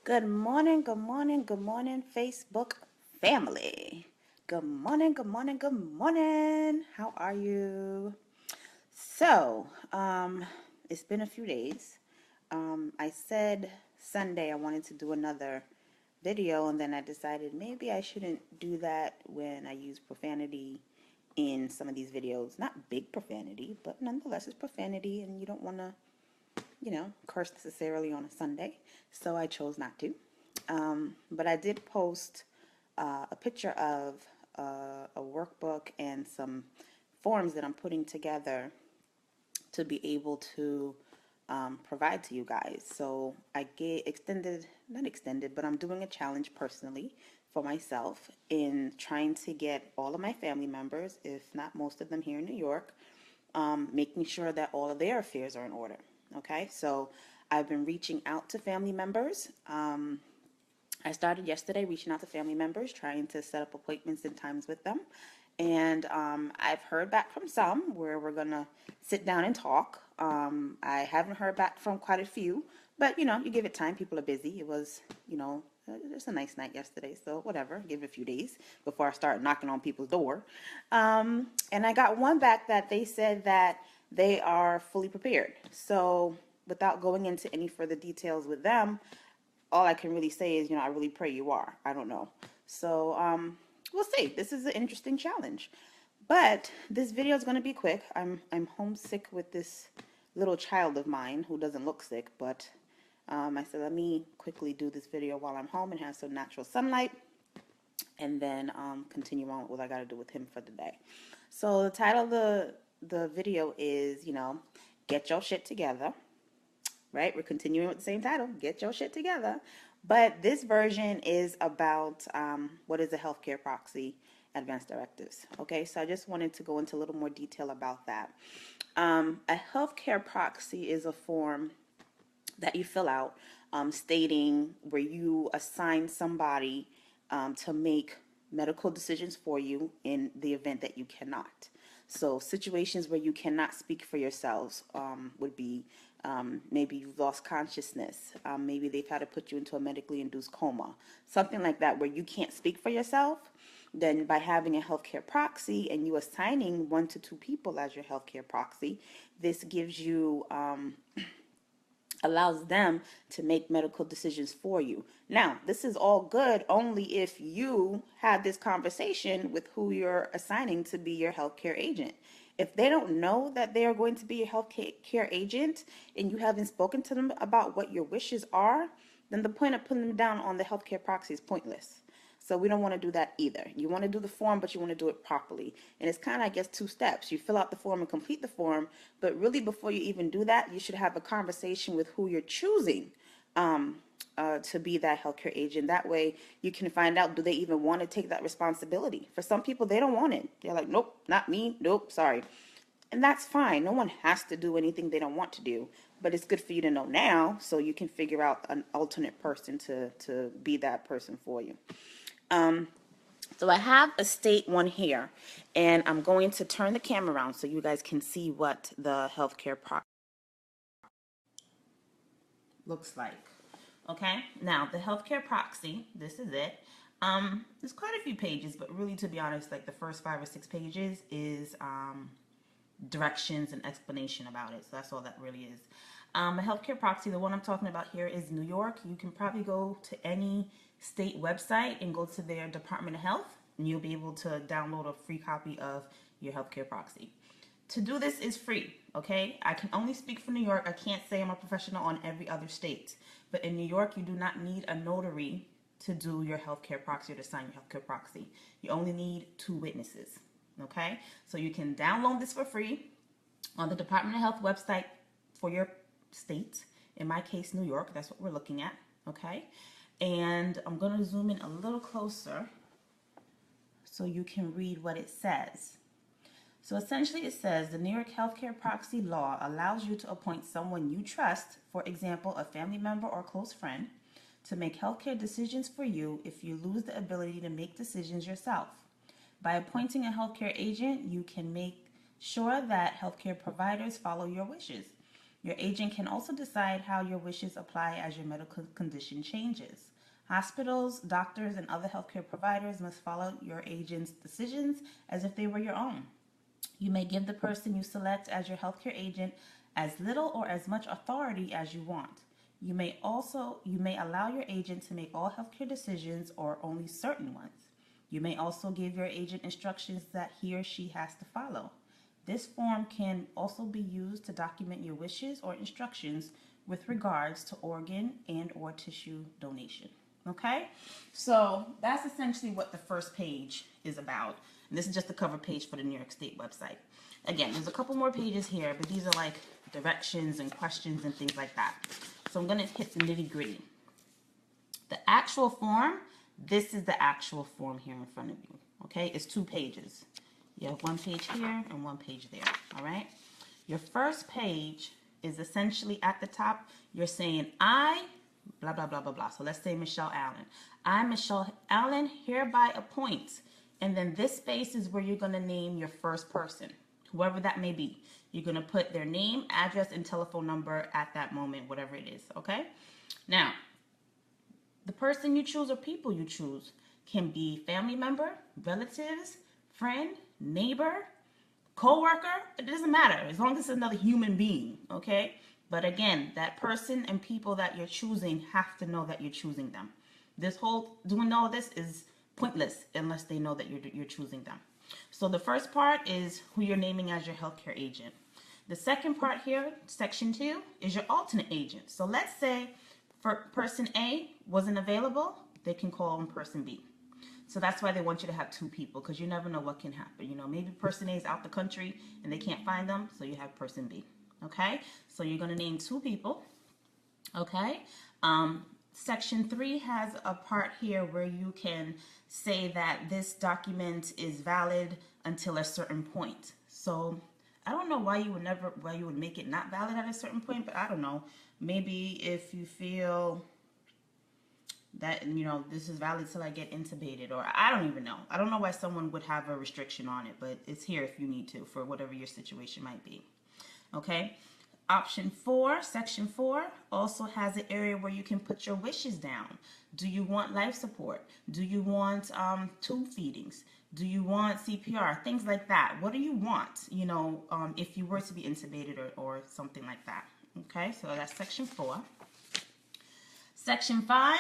Good morning, good morning, good morning, Facebook family. Good morning, good morning, good morning. How are you? So, it's been a few days. I said Sunday I wanted to do another video, and then I decided maybe I shouldn't do that when I use profanity in some of these videos. Not big profanity, but nonetheless, it's profanity, and you don't want to curse necessarily on a Sunday, so I chose not to. But I did post a picture of a workbook and some forms that I'm putting together to be able to provide to you guys. So I not extended, but I'm doing a challenge personally for myself in trying to get all of my family members, if not most of them here in New York, making sure that all of their affairs are in order. Okay, so I've been reaching out to family members. I started yesterday reaching out to family members, trying to set up appointments and times with them. And I've heard back from some where we're going to sit down and talk. I haven't heard back from quite a few, but you give it time. People are busy. It was, it's a nice night yesterday, so whatever. Give it a few days before I start knocking on people's door. And I got one back that they said that they are fully prepared. So without going into any further details with them, all I can really say is, I really pray you are. I don't know. So we'll see. This is an interesting challenge. But this video is going to be quick. I'm homesick with this little child of mine who doesn't look sick, but I said, let me quickly do this video while I'm home and have some natural sunlight, and then continue on with what I got to do with him for the day. So the title of the video is, get your shit together. Right? We're continuing with the same title, Get Your Shit Together. But this version is about what is a healthcare proxy advanced directives. Okay, so I just wanted to go into a little more detail about that. A healthcare proxy is a form that you fill out stating where you assign somebody to make medical decisions for you in the event that you cannot. So situations where you cannot speak for yourselves would be maybe you've lost consciousness. Maybe they've had to put you into a medically induced coma. Something like that where you can't speak for yourself. Then by having a healthcare proxy and you assigning 1 to 2 people as your healthcare proxy, this gives you allows them to make medical decisions for you. Now, this is all good only if you had this conversation with who you're assigning to be your healthcare agent. If they don't know that they are going to be your healthcare agent and you haven't spoken to them about what your wishes are, then the point of putting them down on the healthcare proxy is pointless. So we don't want to do that either. You want to do the form, but you want to do it properly. And it's kind of, I guess, 2 steps. You fill out the form and complete the form, but really before you even do that, you should have a conversation with who you're choosing to be that healthcare agent. That way you can find out, do they even want to take that responsibility? For some people, they don't want it. They're like, nope, not me. Nope, sorry. And that's fine. No one has to do anything they don't want to do. But it's good for you to know now so you can figure out an alternate person to be that person for you. So I have a state one here, and I'm going to turn the camera around so you guys can see what the healthcare proxy looks like. Okay, now the healthcare proxy, this is it. There's quite a few pages, but really, to be honest, like the first 5 or 6 pages is directions and explanation about it. So that's all that really is. A healthcare proxy, the one I'm talking about here is New York. You can probably go to any state website and go to their Department of Health, and you'll be able to download a free copy of your healthcare proxy. To do this is free, okay? I can only speak for New York. I can't say I'm a professional on every other state. But in New York, you do not need a notary to do your healthcare proxy or to sign your healthcare proxy. You only need 2 witnesses, okay? So you can download this for free on the Department of Health website for your state. In my case, New York, that's what we're looking at, okay? And I'm going to zoom in a little closer so you can read what it says. So essentially it says the New York Healthcare Proxy Law allows you to appoint someone you trust, for example, a family member or close friend, to make healthcare decisions for you if you lose the ability to make decisions yourself. By appointing a healthcare agent, you can make sure that healthcare providers follow your wishes. Your agent can also decide how your wishes apply as your medical condition changes. Hospitals, doctors, and other healthcare providers must follow your agent's decisions as if they were your own. You may give the person you select as your healthcare agent as little or as much authority as you want. You may allow your agent to make all healthcare decisions or only certain ones. You may also give your agent instructions that he or she has to follow. This form can also be used to document your wishes or instructions with regards to organ and or tissue donation. Okay? So that's essentially what the first page is about. And this is just the cover page for the New York State website. Again, there's a couple more pages here, but these are like directions and questions and things like that. So I'm going to hit the nitty gritty. The actual form, this is the actual form here in front of you. Okay, it's 2 pages. You have 1 page here and 1 page there. All right. Your first page is essentially at the top. You're saying, I, blah, blah, blah, blah, blah. So let's say Michelle Allen. I, Michelle Allen, hereby appoint. And then this space is where you're going to name your first person, whoever that may be. You're going to put their name, address, and telephone number at that moment, whatever it is. Okay. Now, the person you choose or people you choose can be family member, relatives, friend, neighbor, co-worker. It doesn't matter as long as it's another human being, okay? But again, that person and people that you're choosing have to know that you're choosing them. Doing all this is pointless unless they know that you're choosing them. So the first part is who you're naming as your healthcare agent. The second part here, section 2, is your alternate agent. So let's say for person A wasn't available, they can call on person B. So that's why they want you to have 2 people, because you never know what can happen. You know, maybe person A is out the country and they can't find them, so you have person B. Okay, so you're going to name 2 people. Okay, section 3 has a part here where you can say that this document is valid until a certain point. So I don't know why you would make it not valid at a certain point, but I don't know. Maybe if you feel that, you know, this is valid till I get intubated, or I don't even know. I don't know why someone would have a restriction on it, but it's here if you need to for whatever your situation might be. Okay. Option 4, section 4, also has an area where you can put your wishes down. Do you want life support? Do you want tube feedings? Do you want CPR? Things like that. What do you want, you know, if you were to be intubated or something like that? Okay, so that's section 4. Section 5,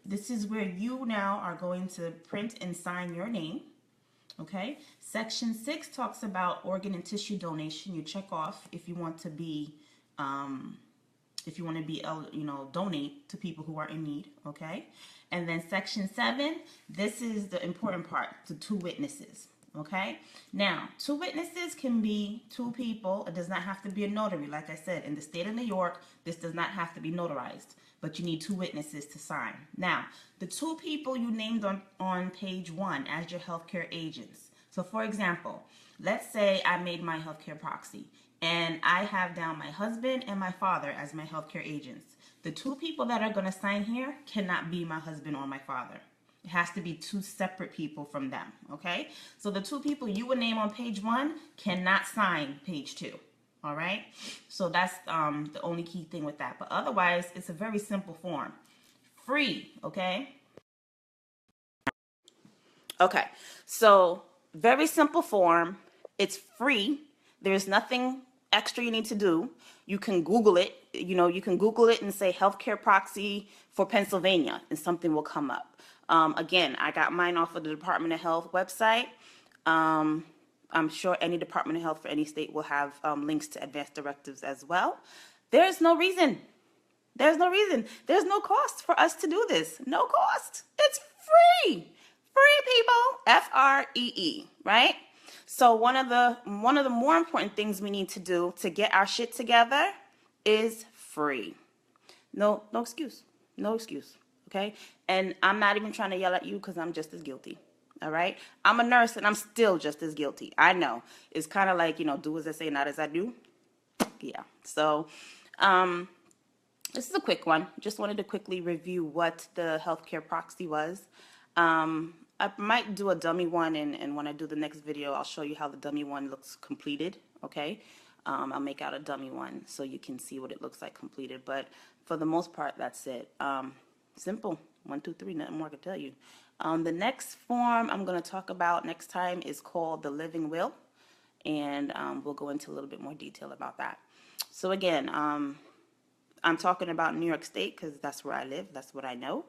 this is where you now are going to print and sign your name. Okay, section 6 talks about organ and tissue donation. You check off if you want to be, donate to people who are in need. Okay, and then section 7, this is the important part, the 2 witnesses. Okay, now 2 witnesses can be 2 people. It does not have to be a notary. Like I said, in the state of New York, this does not have to be notarized, but you need 2 witnesses to sign. Now, the 2 people you named on page 1 as your healthcare agents. So for example, let's say I made my healthcare proxy and I have down my husband and my father as my healthcare agents. The 2 people that are going to sign here cannot be my husband or my father. It has to be 2 separate people from them, okay? So the 2 people you would name on page 1 cannot sign page 2, all right? So that's the only key thing with that. But otherwise, it's a very simple form. Free, okay? Okay, so very simple form. It's free. There's nothing extra you need to do. You can Google it. You know, you can Google it and say healthcare proxy for Pennsylvania, and something will come up. Again, I got mine off of the Department of Health website. I'm sure any Department of Health for any state will have links to advance directives as well. There's no reason. There's no cost for us to do this. No cost. It's free. Free, people. Free, right? So one of the more important things we need to do to get our shit together is free. No excuse. No excuse. Okay? And I'm not even trying to yell at you because I'm just as guilty. All right? I'm a nurse and I'm still just as guilty. I know. It's kind of like, you know, do as I say, not as I do. Yeah. So, this is a quick one. Just wanted to quickly review what the healthcare proxy was. I might do a dummy one, and when I do the next video, I'll show you how the dummy one looks completed, okay? I'll make out a dummy one so you can see what it looks like completed. But for the most part, that's it. Simple. 1, 2, 3. Nothing more I can tell you. The next form I'm going to talk about next time is called the living will, and we'll go into a little bit more detail about that. So again, I'm talking about New York State because that's where I live. That's what I know.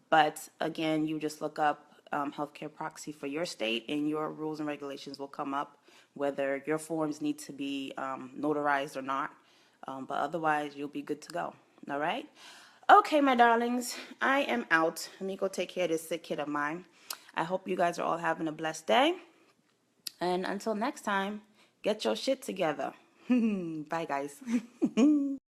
But again, you just look up healthcare proxy for your state, and your rules and regulations will come up, whether your forms need to be notarized or not. But otherwise, you'll be good to go. All right? Okay, my darlings, I am out. Let me go take care of this sick kid of mine. I hope you guys are all having a blessed day. And until next time, get your shit together. Bye, guys.